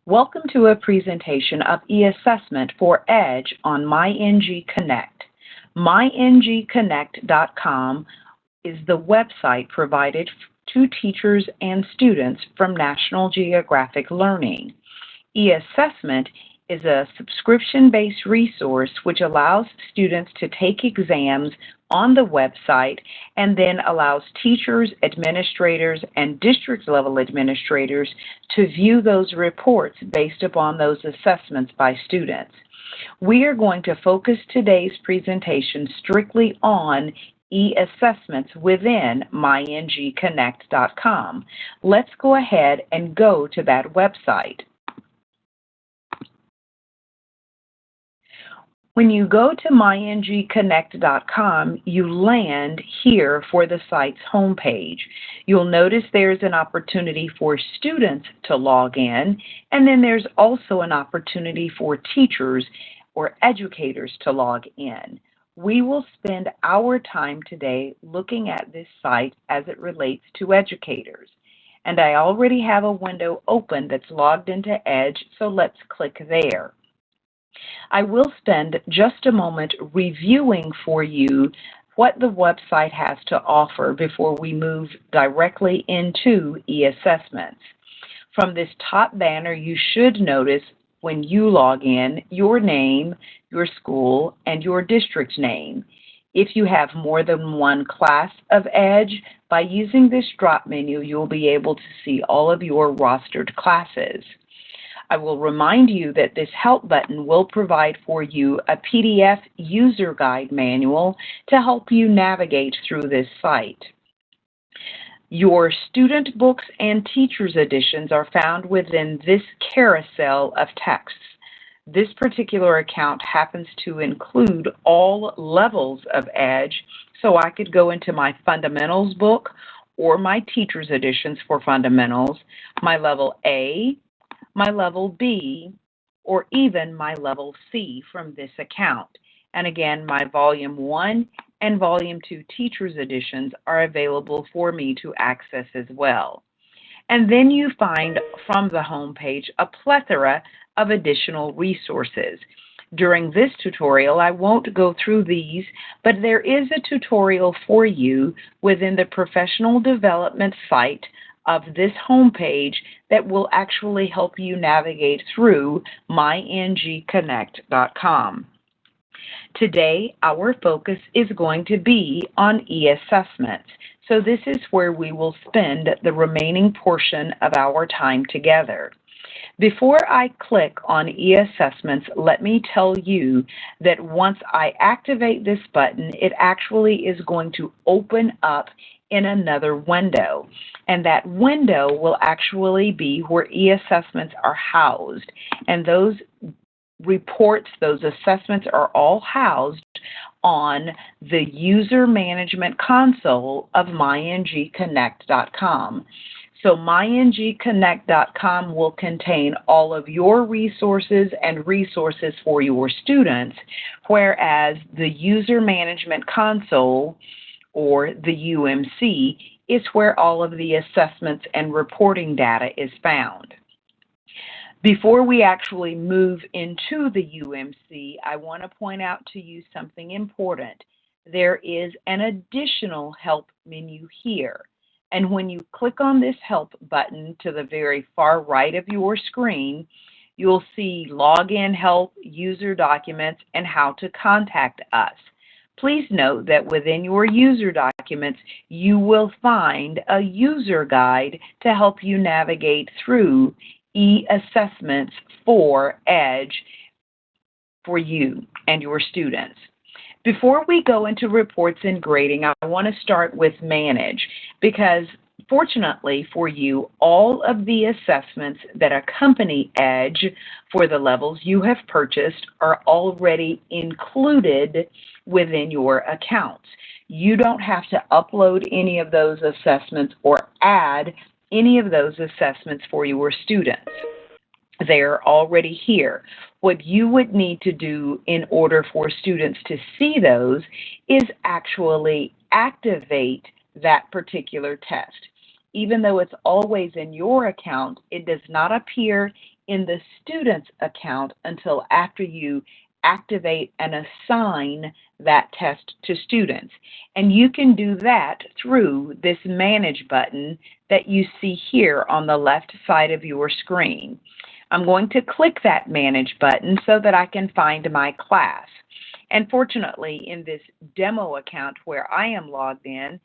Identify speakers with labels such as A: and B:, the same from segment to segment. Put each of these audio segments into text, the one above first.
A: Welcome to a presentation of eAssessment for EDGE on MyNG Connect. MyNGConnect.com is the website provided to teachers and students from National Geographic Learning. eAssessment is a subscription-based resource which allows students to take exams on the website and then allows teachers, administrators, and district-level administrators to view those reports based upon those assessments by students. We are going to focus today's presentation strictly on eAssessments within myngconnect.com. Let's go ahead and go to that website. When you go to myngconnect.com, you land here for the site's homepage. You'll notice there's an opportunity for students to log in, and then there's also an opportunity for teachers or educators to log in. We will spend our time today looking at this site as it relates to educators. And I already have a window open that's logged into EDGE, so let's click there. I will spend just a moment reviewing for you what the website has to offer before we move directly into eAssessments. From this top banner, you should notice when you log in your name, your school, and your district name. If you have more than one class of EDGE, by using this drop menu, you'll be able to see all of your rostered classes. I will remind you that this help button will provide for you a PDF user guide manual to help you navigate through this site. Your student books and teachers editions are found within this carousel of texts. This particular account happens to include all levels of EDGE, so I could go into my fundamentals book or my teachers editions for fundamentals, my level A, my level B, or even my level C from this account. And again, my Volume 1 and Volume 2 Teachers Editions are available for me to access as well. And then you find from the home page a plethora of additional resources. During this tutorial, I won't go through these, but there is a tutorial for you within the professional development site of this homepage that will actually help you navigate through myngconnect.com. Today, our focus is going to be on eAssessments, so this is where we will spend the remaining portion of our time together. Before I click on eAssessments, let me tell you that once I activate this button, it actually is going to open up in another window. And that window will actually be where eAssessments are housed. And those reports, those assessments are all housed on the user management console of myngconnect.com. So myngconnect.com will contain all of your resources and resources for your students, whereas the user management console, or the UMC, is where all of the assessments and reporting data is found. Before we actually move into the UMC, I want to point out to you something important. There is an additional help menu here. And when you click on this help button to the very far right of your screen, you'll see login help, user documents, and how to contact us. Please note that within your user documents, you will find a user guide to help you navigate through eAssessments for EDGE for you and your students. Before we go into reports and grading, I want to start with manage, because fortunately for you, all of the assessments that accompany EDGE for the levels you have purchased are already included within your accounts. You don't have to upload any of those assessments or add any of those assessments for your students. They're already here. What you would need to do in order for students to see those is actually activate that particular test. Even though it's always in your account, it does not appear in the student's account until after you activate and assign that test to students. And you can do that through this Manage button that you see here on the left side of your screen. I'm going to click that Manage button so that I can find my class. And fortunately, in this demo account where I am logged in,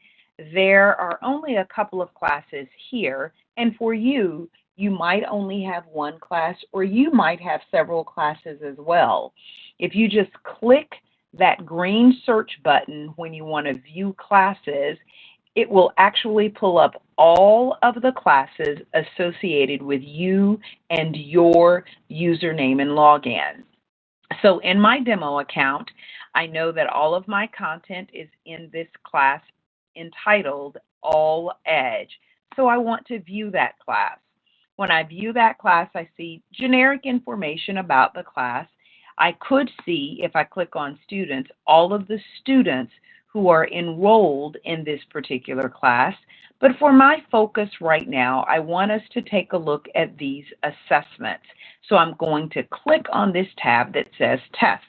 A: there are only a couple of classes here, and for you, you might only have one class or you might have several classes as well. If you just click that green search button when you want to view classes, it will actually pull up all of the classes associated with you and your username and login. So in my demo account, I know that all of my content is in this class entitled All Edge. So I want to view that class. When I view that class, I see generic information about the class. I could see, if I click on students, all of the students who are enrolled in this particular class. But for my focus right now, I want us to take a look at these assessments. So I'm going to click on this tab that says Tests.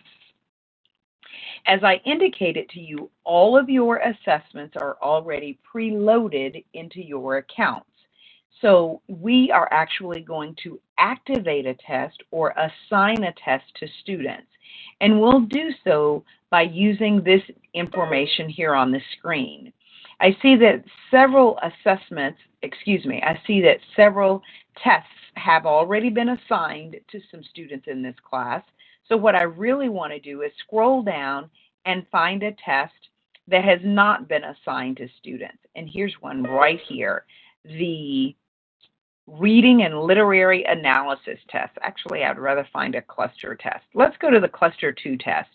A: As I indicated to you, all of your assessments are already preloaded into your accounts. So we are actually going to activate a test or assign a test to students. And we'll do so by using this information here on the screen. I see that several tests have already been assigned to some students in this class. So what I really want to do is scroll down and find a test that has not been assigned to students. And here's one right here, the Reading and Literary Analysis test. Actually, I'd rather find a cluster test. Let's go to the cluster 2 test.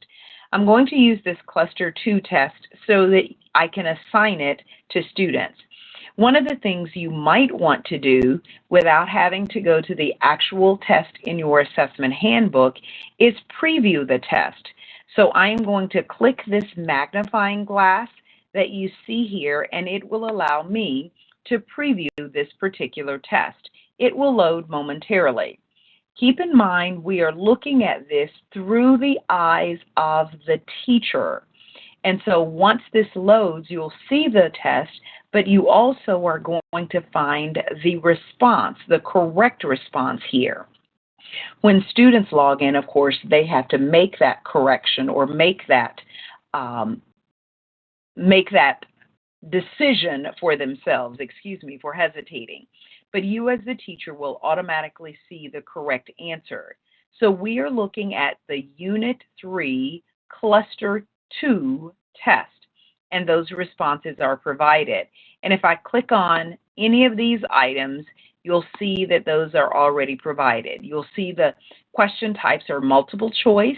A: I'm going to use this cluster 2 test so that I can assign it to students. One of the things you might want to do without having to go to the actual test in your assessment handbook is preview the test. So I'm going to click this magnifying glass that you see here, and it will allow me to preview this particular test. It will load momentarily. Keep in mind, we are looking at this through the eyes of the teacher. And so once this loads, you'll see the test, but you also are going to find the response, the correct response here. When students log in, of course, they have to make that correction or make that decision for themselves. Excuse me for hesitating. But you as the teacher will automatically see the correct answer. So we are looking at the Unit 3 Cluster 2 test, and those responses are provided. And if I click on any of these items, you'll see that those are already provided. You'll see the question types are multiple choice,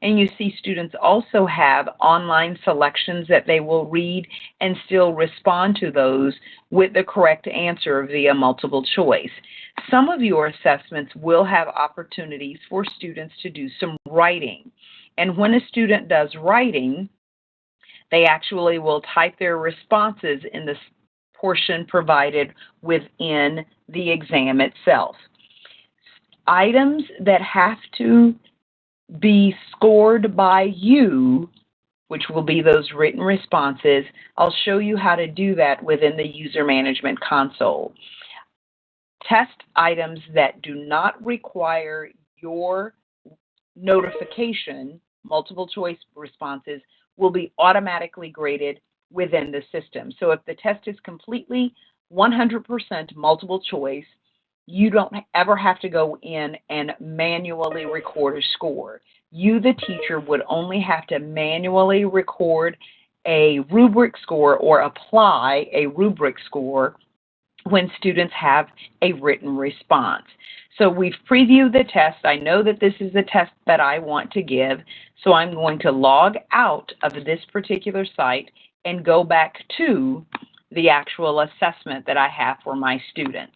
A: and you see students also have online selections that they will read and still respond to those with the correct answer via multiple choice. Some of your assessments will have opportunities for students to do some writing. And when a student does writing, they actually will type their responses in the portion provided within the exam itself. Items that have to be scored by you, which will be those written responses, I'll show you how to do that within the user management console. Test items that do not require your notification, multiple choice responses, will be automatically graded within the system. So if the test is completely 100% multiple choice, you don't ever have to go in and manually record a score. You, the teacher, would only have to manually record a rubric score or apply a rubric score when students have a written response. So we've previewed the test. I know that this is the test that I want to give, so I'm going to log out of this particular site and go back to the actual assessment that I have for my students.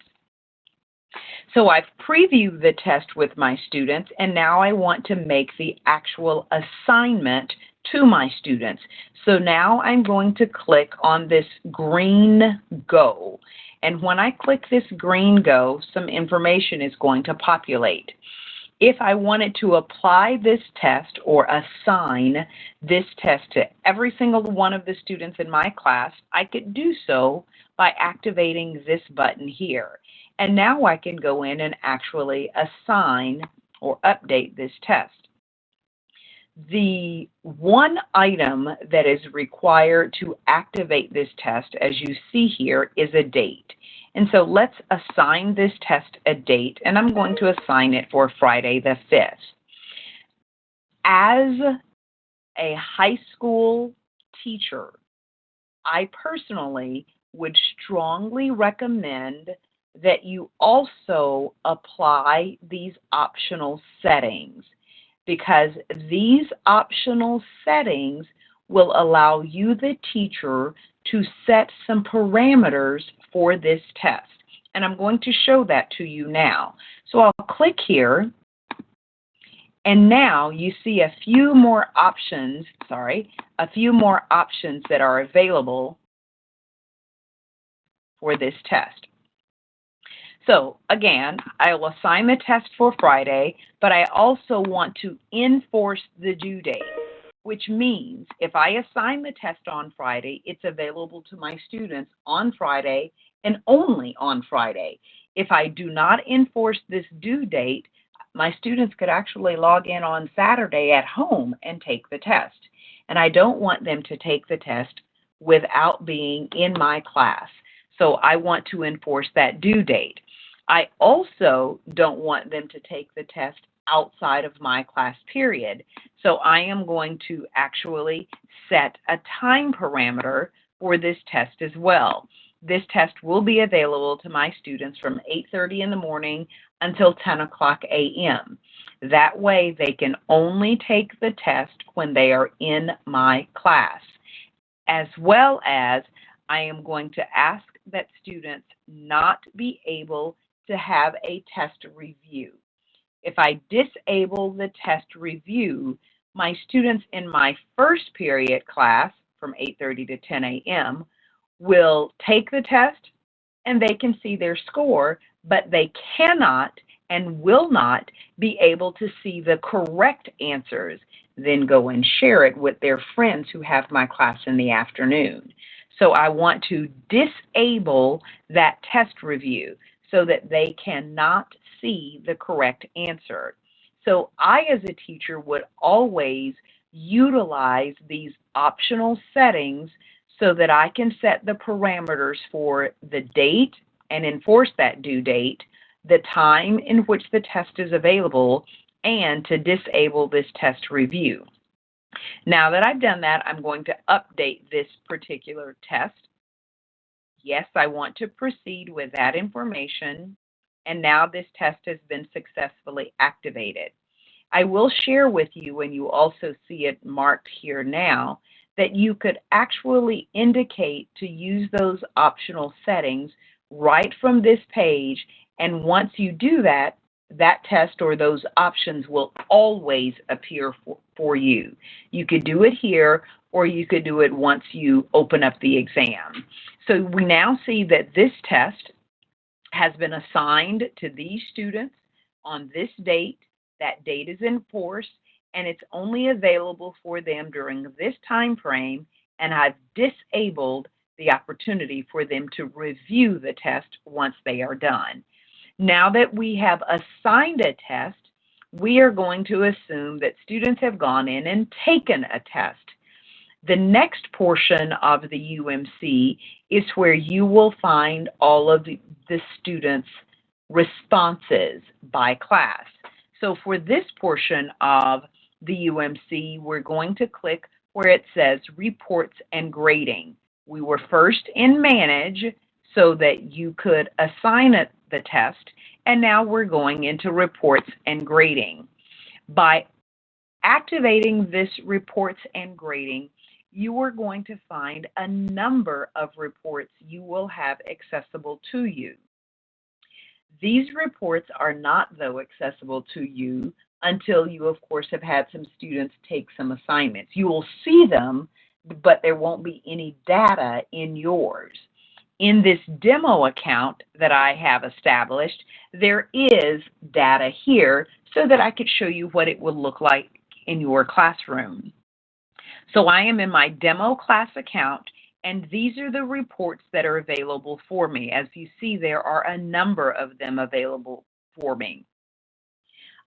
A: So I've previewed the test with my students, and now I want to make the actual assignment to my students. So now I'm going to click on this green Go. And when I click this green go, some information is going to populate. If I wanted to apply this test or assign this test to every single one of the students in my class, I could do so by activating this button here. And now I can go in and actually assign or update this test. The one item that is required to activate this test, as you see here, is a date. And so let's assign this test a date, and I'm going to assign it for Friday the 5th. As a high school teacher, I personally would strongly recommend that you also apply these optional settings, because these optional settings will allow you, the teacher, to set some parameters for this test. And I'm going to show that to you now. So I'll click here, and now you see a few more options that are available for this test. So again, I will assign the test for Friday, but I also want to enforce the due date, which means if I assign the test on Friday, it's available to my students on Friday and only on Friday. If I do not enforce this due date, my students could actually log in on Saturday at home and take the test. And I don't want them to take the test without being in my class. So I want to enforce that due date. I also don't want them to take the test outside of my class period. So I am going to actually set a time parameter for this test as well. This test will be available to my students from 8:30 in the morning until 10 o'clock a.m. That way they can only take the test when they are in my class, as well as I am going to ask that students not be able to have a test review. If I disable the test review, my students in my first period class from 8:30 to 10 a.m. will take the test and they can see their score, but they cannot and will not be able to see the correct answers, then go and share it with their friends who have my class in the afternoon. So I want to disable that test review so that they cannot see the correct answer. So I, as a teacher, would always utilize these optional settings so that I can set the parameters for the date and enforce that due date, the time in which the test is available, and to disable this test review. Now that I've done that, I'm going to update this particular test. Yes, I want to proceed with that information, and now this test has been successfully activated. I will share with you, and you also see it marked here now, that you could actually indicate to use those optional settings right from this page, and once you do that, that test or those options will always appear for you. You could do it here, or you could do it once you open up the exam. So we now see that this test has been assigned to these students on this date. That date is enforced, and it's only available for them during this time frame, and I've disabled the opportunity for them to review the test once they are done. Now that we have assigned a test, we are going to assume that students have gone in and taken a test. The next portion of the UMC is where you will find all of the students' responses by class. So for this portion of the UMC, we're going to click where it says Reports and Grading. We were first in Manage so that you could assign it the test, and now we're going into Reports and Grading. By activating this Reports and Grading, you are going to find a number of reports you will have accessible to you. These reports are not, though, accessible to you until you, of course, have had some students take some assignments. You will see them, but there won't be any data in yours. In this demo account that I have established, there is data here so that I could show you what it would look like in your classroom. So I am in my demo class account, and these are the reports that are available for me. As you see, there are a number of them available for me.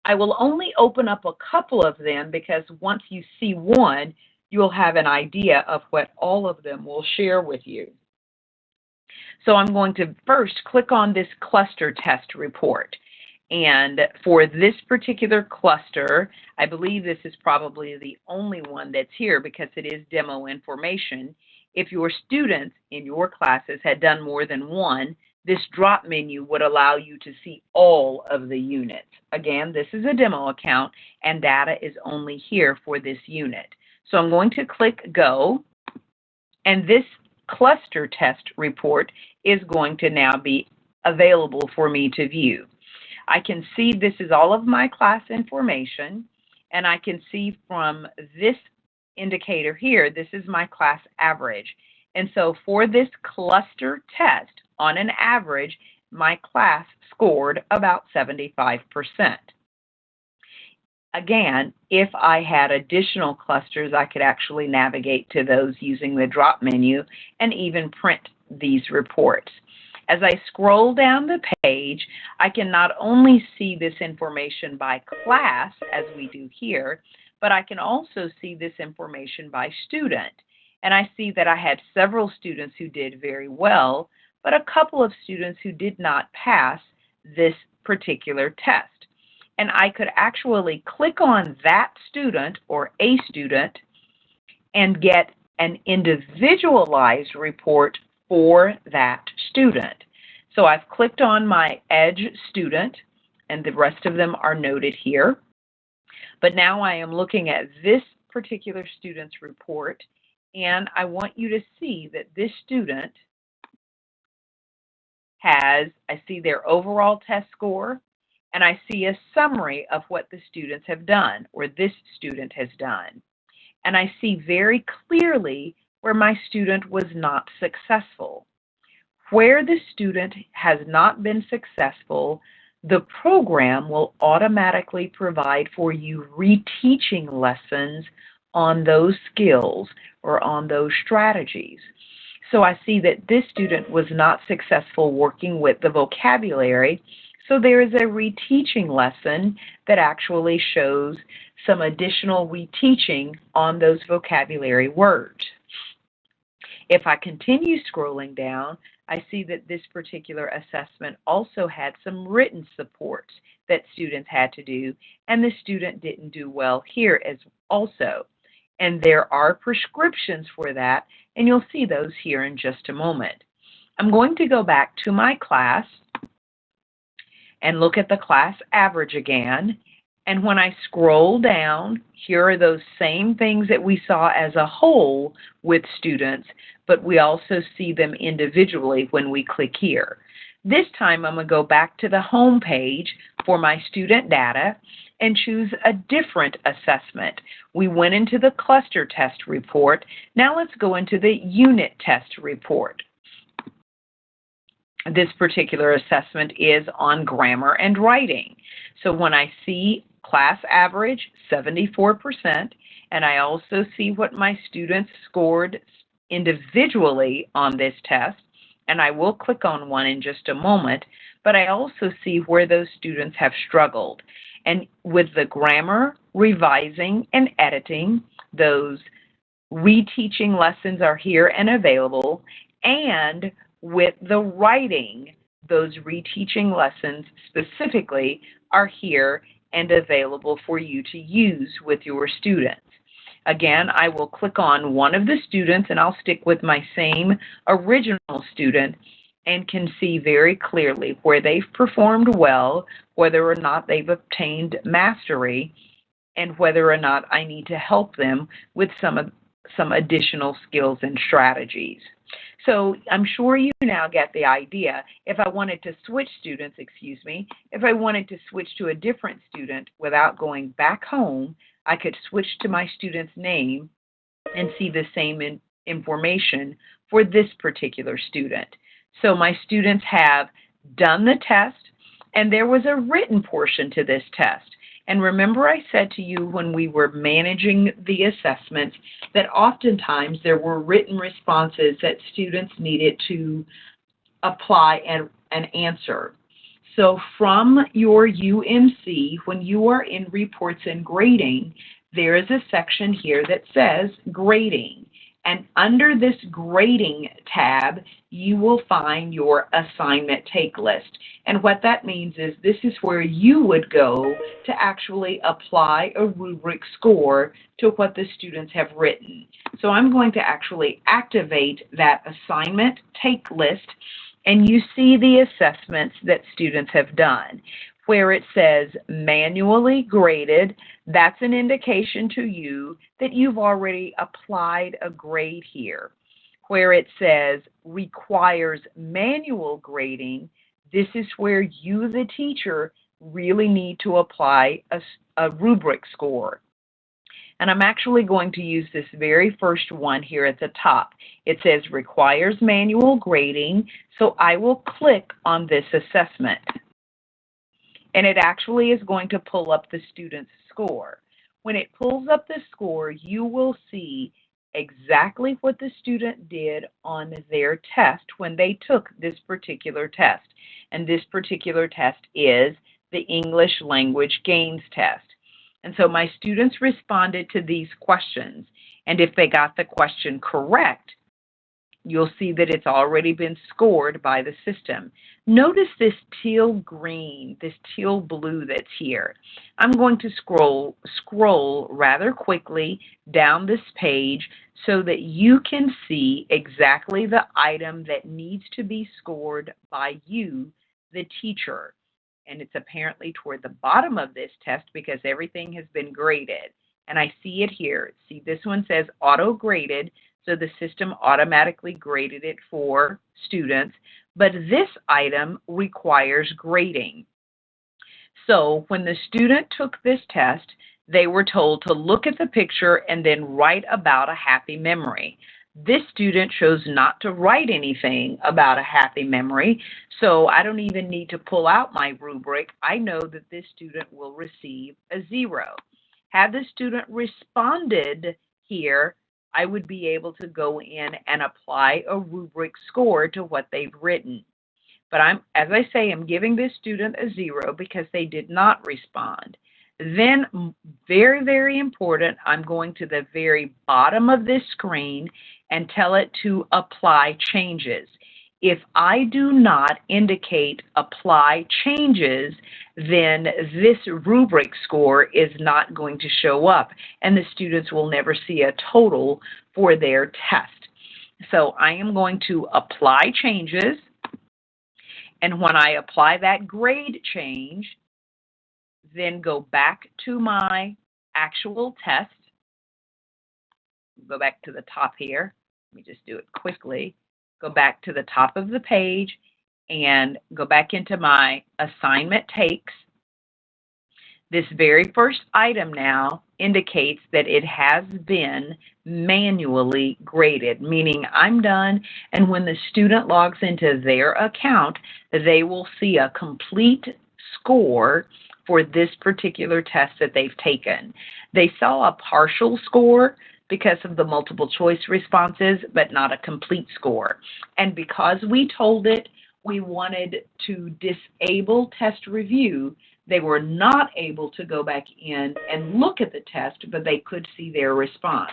A: I will only open up a couple of them because once you see one, you'll have an idea of what all of them will share with you. So I'm going to first click on this cluster test report. And for this particular cluster, I believe this is probably the only one that's here because it is demo information. If your students in your classes had done more than one, this drop menu would allow you to see all of the units. Again, this is a demo account and data is only here for this unit. So I'm going to click Go, and this cluster test report is going to now be available for me to view. I can see this is all of my class information, and I can see from this indicator here, this is my class average. And so for this cluster test, on an average, my class scored about 75%. Again, if I had additional clusters, I could actually navigate to those using the drop menu and even print these reports. As I scroll down the page, I can not only see this information by class, as we do here, but I can also see this information by student. And I see that I had several students who did very well, but a couple of students who did not pass this particular test. And I could actually click on that student or a student and get an individualized report for that student. So I've clicked on my Edge student, and the rest of them are noted here. But now I am looking at this particular student's report, and I want you to see that this student has, I see their overall test score, and I see a summary of what the students have done, or this student has done. And I see very clearly where my student was not successful. Where the student has not been successful, the program will automatically provide for you reteaching lessons on those skills or on those strategies. So I see that this student was not successful working with the vocabulary, so there is a reteaching lesson that actually shows some additional reteaching on those vocabulary words. If I continue scrolling down, I see that this particular assessment also had some written supports that students had to do, and the student didn't do well here as also. And there are prescriptions for that, and you'll see those here in just a moment. I'm going to go back to my class and look at the class average again. And when I scroll down, here are those same things that we saw as a whole with students, but we also see them individually when we click here. This time I'm going to go back to the home page for my student data and choose a different assessment. We went into the cluster test report. Now let's go into the unit test report. This particular assessment is on grammar and writing. So when I see class average, 74%, and I also see what my students scored individually on this test, and I will click on one in just a moment, but I also see where those students have struggled. And with the grammar, revising, and editing, those reteaching lessons are here and available, and with the writing, those reteaching lessons specifically are here and available for you to use with your students. Again, I will click on one of the students and I'll stick with my same original student and can see very clearly where they've performed well, whether or not they've obtained mastery, and whether or not I need to help them with some additional skills and strategies. So I'm sure you now get the idea. If I wanted to switch students, if I wanted to switch to a different student without going back home, I could switch to my student's name and see the same information for this particular student. So my students have done the test, and there was a written portion to this test. And remember, I said to you when we were managing the assessments that oftentimes there were written responses that students needed to apply and answer. So from your UMC, when you are in reports and grading, there is a section here that says grading. And under this grading tab, you will find your assignment take list. And what that means is this is where you would go to actually apply a rubric score to what the students have written. So I'm going to actually activate that assignment take list, and you see the assessments that students have done. Where it says manually graded, that's an indication to you that you've already applied a grade here. Where it says requires manual grading, this is where you, the teacher, really need to apply a rubric score. And I'm actually going to use this very first one here at the top. It says requires manual grading, so I will click on this assessment. And it actually is going to pull up the student's score. When it pulls up the score, you will see exactly what the student did on their test when they took this particular test. And this particular test is the English Language Gains Test. And so my students responded to these questions. And if they got the question correct, you'll see that it's already been scored by the system. Notice this teal green, this teal blue that's here. I'm going to scroll rather quickly down this page so that you can see exactly the item that needs to be scored by you, the teacher. And it's apparently toward the bottom of this test because everything has been graded. And I see it here. See, this one says auto graded, so the system automatically graded it for students. But this item requires grading. So when the student took this test, they were told to look at the picture and then write about a happy memory. This student chose not to write anything about a happy memory, so I don't even need to pull out my rubric. I know that this student will receive a 0. Had the student responded here, I would be able to go in and apply a rubric score to what they've written. But as I say, I'm giving this student a 0 because they did not respond. Then, very, very important, I'm going to the very bottom of this screen and tell it to apply changes. If I do not indicate apply changes, then this rubric score is not going to show up, and the students will never see a total for their test. So I am going to apply changes. And when I apply that grade change, then go back to my actual test. Go back to the top here. Let me just do it quickly. Go back to the top of the page and go back into my assignment takes. This very first item now indicates that it has been manually graded, meaning I'm done, and when the student logs into their account, they will see a complete score for this particular test that they've taken. They saw a partial score because of the multiple choice responses, but not a complete score. And because we told it we wanted to disable test review, they were not able to go back in and look at the test, but they could see their response.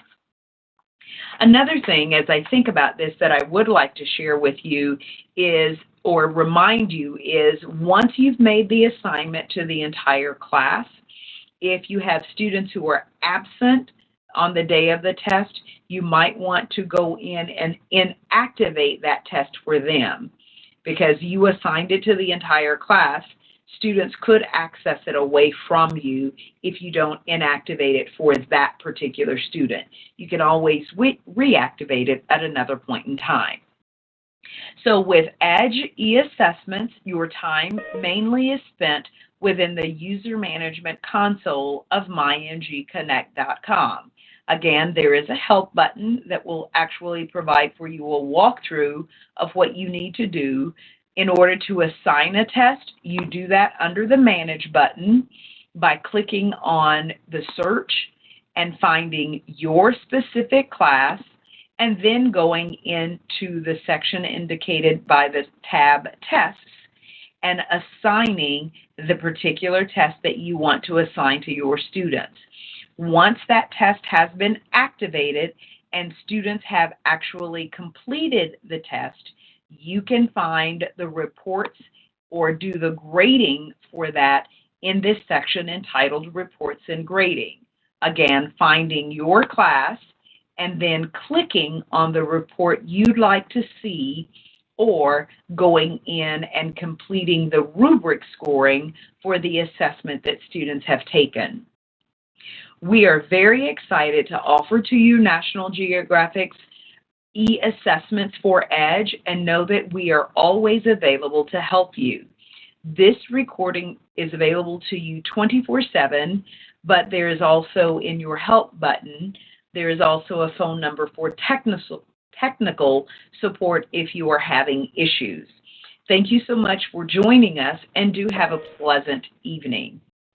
A: Another thing, as I think about this, that I would like to share with you is, or remind you, is once you've made the assignment to the entire class, if you have students who are absent on the day of the test, you might want to go in and inactivate that test for them because you assigned it to the entire class. Students could access it away from you if you don't inactivate it for that particular student. You can always reactivate it at another point in time. So with Edge eAssessments, your time mainly is spent within the user management console of myngconnect.com. Again, there is a help button that will actually provide for you a walkthrough of what you need to do. In order to assign a test, you do that under the Manage button by clicking on the search and finding your specific class, and then going into the section indicated by the tab Tests and assigning the particular test that you want to assign to your students. Once that test has been activated and students have actually completed the test, you can find the reports or do the grading for that in this section entitled Reports and Grading. Again, finding your class and then clicking on the report you'd like to see, or going in and completing the rubric scoring for the assessment that students have taken. We are very excited to offer to you National Geographic's eAssessments for EDGE, and know that we are always available to help you. This recording is available to you 24/7, but there is also in your help button, there is also a phone number for technical support if you are having issues. Thank you so much for joining us, and do have a pleasant evening.